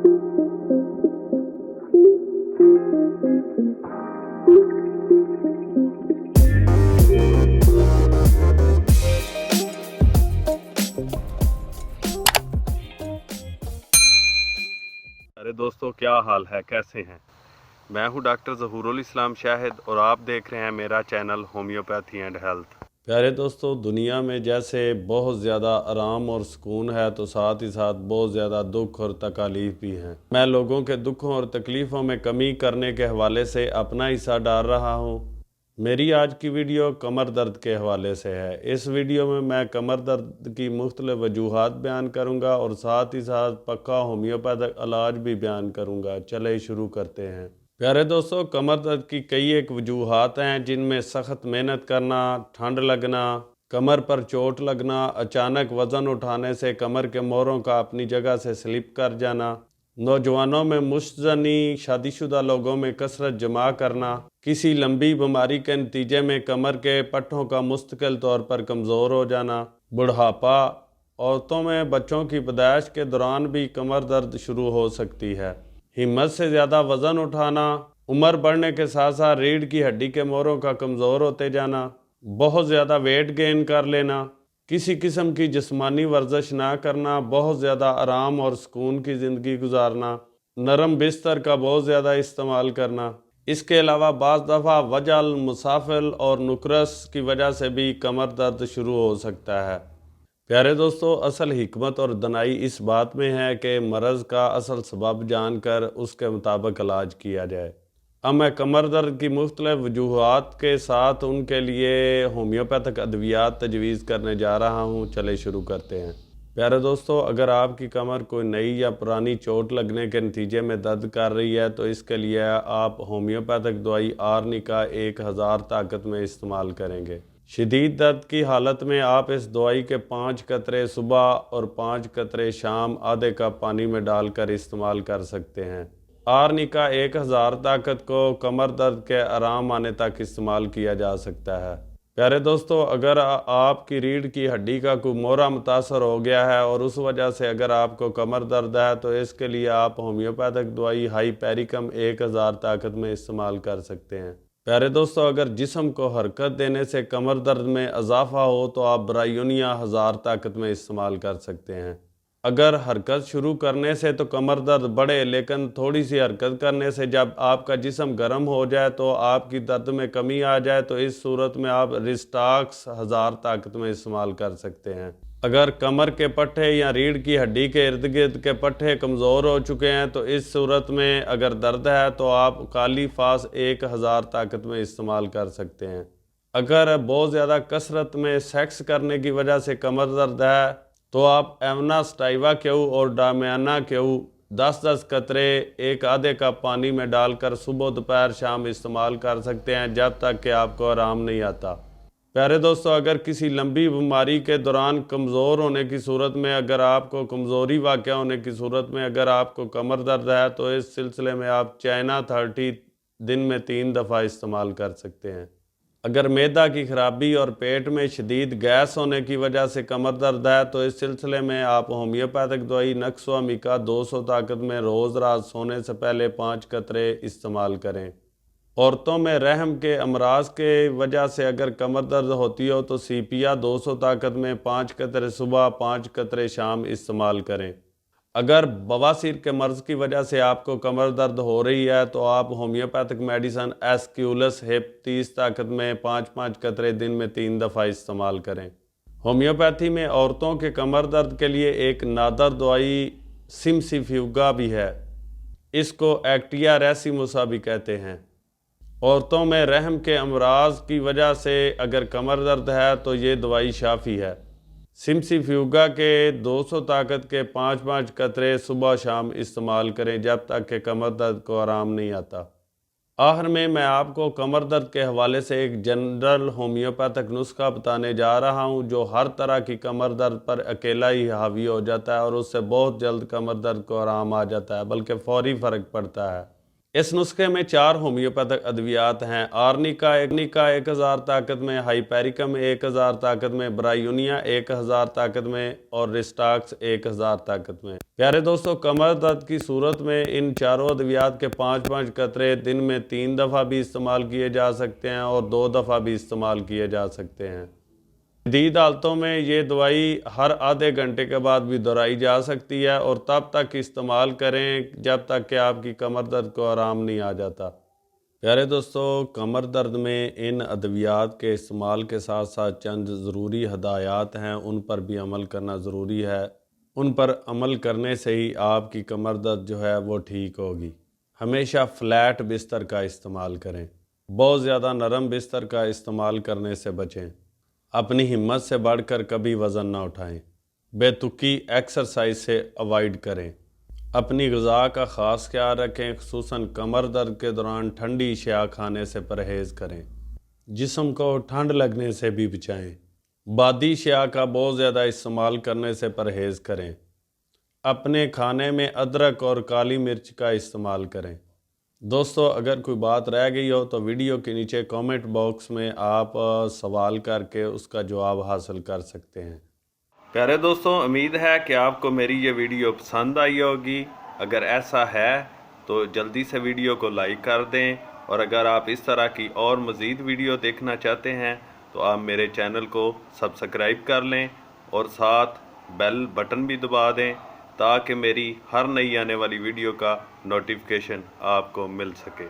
अरे दोस्तों, क्या हाल है, कैसे हैं। मैं हूं डॉक्टर ज़हूरुल इस्लाम शाहिद और आप देख रहे हैं मेरा चैनल होम्योपैथी एंड हेल्थ। प्यारे दोस्तों, दुनिया में जैसे बहुत ज़्यादा आराम और सुकून है तो साथ ही साथ बहुत ज़्यादा दुख और तकलीफ़ भी हैं। मैं लोगों के दुखों और तकलीफ़ों में कमी करने के हवाले से अपना हिस्सा डाल रहा हूं। मेरी आज की वीडियो कमर दर्द के हवाले से है। इस वीडियो में मैं कमर दर्द की मुख्तलिफ वजूहात बयान करूंगा और साथ ही साथ पक्का होम्योपैथिक इलाज भी बयान करूंगा। चले शुरू करते हैं। प्यारे दोस्तों, कमर दर्द की कई एक वजूहात हैं जिनमें सख्त मेहनत करना, ठंड लगना, कमर पर चोट लगना, अचानक वज़न उठाने से कमर के मोरों का अपनी जगह से स्लिप कर जाना, नौजवानों में मुश्तनी, शादीशुदा लोगों में कसरत जमा करना, किसी लंबी बीमारी के नतीजे में कमर के पट्टों का मुस्तकिल तौर पर कमज़ोर हो जाना, बुढ़ापा, औरतों में बच्चों की पैदाइश के दौरान भी कमर दर्द शुरू हो सकती है, हिम्मत से ज़्यादा वज़न उठाना, उम्र बढ़ने के साथ साथ रीढ़ की हड्डी के मोरों का कमज़ोर होते जाना, बहुत ज़्यादा वेट गेन कर लेना, किसी किस्म की जिस्मानी वर्जिश ना करना, बहुत ज़्यादा आराम और सुकून की ज़िंदगी गुजारना, नरम बिस्तर का बहुत ज़्यादा इस्तेमाल करना। इसके अलावा बाज़ दफ़ा वजल, मुसाफिल और नुकरस की वजह से भी कमर दर्द शुरू हो सकता है। प्यारे दोस्तों, असल हिकमत और दनाई इस बात में है कि मर्ज़ का असल सबब जानकर उसके मुताबिक इलाज किया जाए। अब मैं कमर दर्द की मुख्तलिफ वजूहात के साथ उनके लिए होम्योपैथिक अद्वियात तजवीज़ करने जा रहा हूँ। चले शुरू करते हैं। प्यारे दोस्तों, अगर आपकी कमर कोई नई या पुरानी चोट लगने के नतीजे में दर्द कर रही है तो इसके लिए आप होम्योपैथिक दवाई आर्निका 1000 ताकत में इस्तेमाल करेंगे। शदीद दर्द की हालत में आप इस दवाई के 5 कतरे सुबह और 5 कतरे शाम आधे कप पानी में डालकर इस्तेमाल कर सकते हैं। आर्निका 1000 ताकत को कमर दर्द के आराम आने तक इस्तेमाल किया जा सकता है। प्यारे दोस्तों, अगर आपकी रीढ़ की हड्डी का कोई मोरा मुतासर हो गया है और उस वजह से अगर आपको कमर दर्द है तो इसके लिए आप होम्योपैथिक दवाई हाइपेरिकम 1000 ताकत में इस्तेमाल कर सकते हैं। प्यारे दोस्तों, अगर जिस्म को हरकत देने से कमर दर्द में इजाफा हो तो आप ब्रायोनिया 1000 ताकत में इस्तेमाल कर सकते हैं। अगर हरकत शुरू करने से तो कमर दर्द बढ़े, लेकिन थोड़ी सी हरकत करने से जब आपका जिस्म गर्म हो जाए तो आपकी दर्द में कमी आ जाए तो इस सूरत में आप रिस्टाक्स 1000 ताकत में इस्तेमाल कर सकते हैं। अगर कमर के पट्टे या रीढ़ की हड्डी के इर्द गिर्द के पट्टे कमज़ोर हो चुके हैं तो इस सूरत में अगर दर्द है तो आप काली फास 1000 ताकत में इस्तेमाल कर सकते हैं। अगर बहुत ज़्यादा कसरत में सेक्स करने की वजह से कमर दर्द है तो आप एवना स्टाइवा क्यू और डामियाना क्यू 10-10 कतरे एक आधे कप पानी में डालकर सुबह दोपहर शाम इस्तेमाल कर सकते हैं जब तक कि आपको आराम नहीं आता। प्यारे दोस्तों, अगर किसी लंबी बीमारी के दौरान कमज़ोर होने की सूरत में अगर आपको कमज़ोरी वाक़या होने की सूरत में अगर आपको कमर दर्द है तो इस सिलसिले में आप चाइना 30 दिन में 3 दफ़ा इस्तेमाल कर सकते हैं। अगर मैदा की खराबी और पेट में शदीद गैस होने की वजह से कमर दर्द है तो इस सिलसिले में आप होम्योपैथिक दवाई नक्सवामिका 200 ताकत में रोज़ रात सोने से पहले 5 कतरे इस्तेमाल करें। औरतों में रहम के अमराज के वजह से अगर कमर दर्द होती हो तो सीपिया 200 ताकत में 5 कतरे सुबह 5 कतरे शाम इस्तेमाल करें। अगर बवासीर के मर्ज़ की वजह से आपको कमर दर्द हो रही है तो आप होम्योपैथिक मेडिसन एस्क्यूलस हिप 30 ताकत में 5-5 कतरे दिन में 3 दफ़ा इस्तेमाल करें। होम्योपैथी में औरतों के कमर दर्द के लिए एक नादर दवाई सिमसिफ्यूगा भी है। इसको एक्टिया रेसिमुसा भी कहते हैं। औरतों में रहम के अमराज की वजह से अगर कमर दर्द है तो ये दवाई शाफी है। सिमसिफ्यूगा के 200 ताकत के 5-5 कतरे सुबह शाम इस्तेमाल करें जब तक कि कमर दर्द को आराम नहीं आता। आखिर में मैं आपको कमर दर्द के हवाले से एक जनरल होम्योपैथिक नुस्खा बताने जा रहा हूं जो हर तरह की कमर दर्द पर अकेला ही हावी हो जाता है और उससे बहुत जल्द कमर दर्द को आराम आ जाता है, बल्कि फौरी फ़र्क पड़ता है। इस नुस्खे में 4 होम्योपैथिक अद्वियात हैं। आर्निका 1000 ताकत में, हाइपेरिकम 1000 ताकत में, ब्रायूनिया 1000 ताकत में और रिस्टाक्स 1000 ताकत में। प्यारे दोस्तों, कमर दर्द की सूरत में इन चारों अद्वियात के 5-5 कतरे दिन में 3 दफ़ा भी इस्तेमाल किए जा सकते हैं और 2 दफ़ा भी इस्तेमाल किए जा सकते हैं। शदीद हालतों में ये दवाई हर आधे घंटे के बाद भी दोहराई जा सकती है और तब तक इस्तेमाल करें जब तक कि आपकी कमर दर्द को आराम नहीं आ जाता। प्यारे दोस्तों, कमर दर्द में इन अद्वियात के इस्तेमाल के साथ साथ चंद ज़रूरी हदायत हैं, उन पर भी अमल करना ज़रूरी है। उन पर अमल करने से ही आपकी कमर दर्द जो है वो ठीक होगी। हमेशा फ्लैट बिस्तर का इस्तेमाल करें। बहुत ज़्यादा नरम बिस्तर का इस्तेमाल करने से बचें। अपनी हिम्मत से बढ़कर कभी वज़न ना उठाएं। बेतुकी एक्सरसाइज से अवॉइड करें। अपनी ग़िज़ा का ख़ास ख्याल रखें, ख़ुसूसन कमर दर्द के दौरान ठंडी अशिया खाने से परहेज़ करें। जिस्म को ठंड लगने से भी बचाएं। बादी अशिया का बहुत ज़्यादा इस्तेमाल करने से परहेज़ करें। अपने खाने में अदरक और काली मिर्च का इस्तेमाल करें। दोस्तों, अगर कोई बात रह गई हो तो वीडियो के नीचे कमेंट बॉक्स में आप सवाल करके उसका जवाब हासिल कर सकते हैं। प्यारे दोस्तों, उम्मीद है कि आपको मेरी ये वीडियो पसंद आई होगी। अगर ऐसा है तो जल्दी से वीडियो को लाइक कर दें और अगर आप इस तरह की और मज़ीद वीडियो देखना चाहते हैं तो आप मेरे चैनल को सब्सक्राइब कर लें और साथ बेल बटन भी दबा दें ताकि मेरी हर नई आने वाली वीडियो का नोटिफिकेशन आपको मिल सके।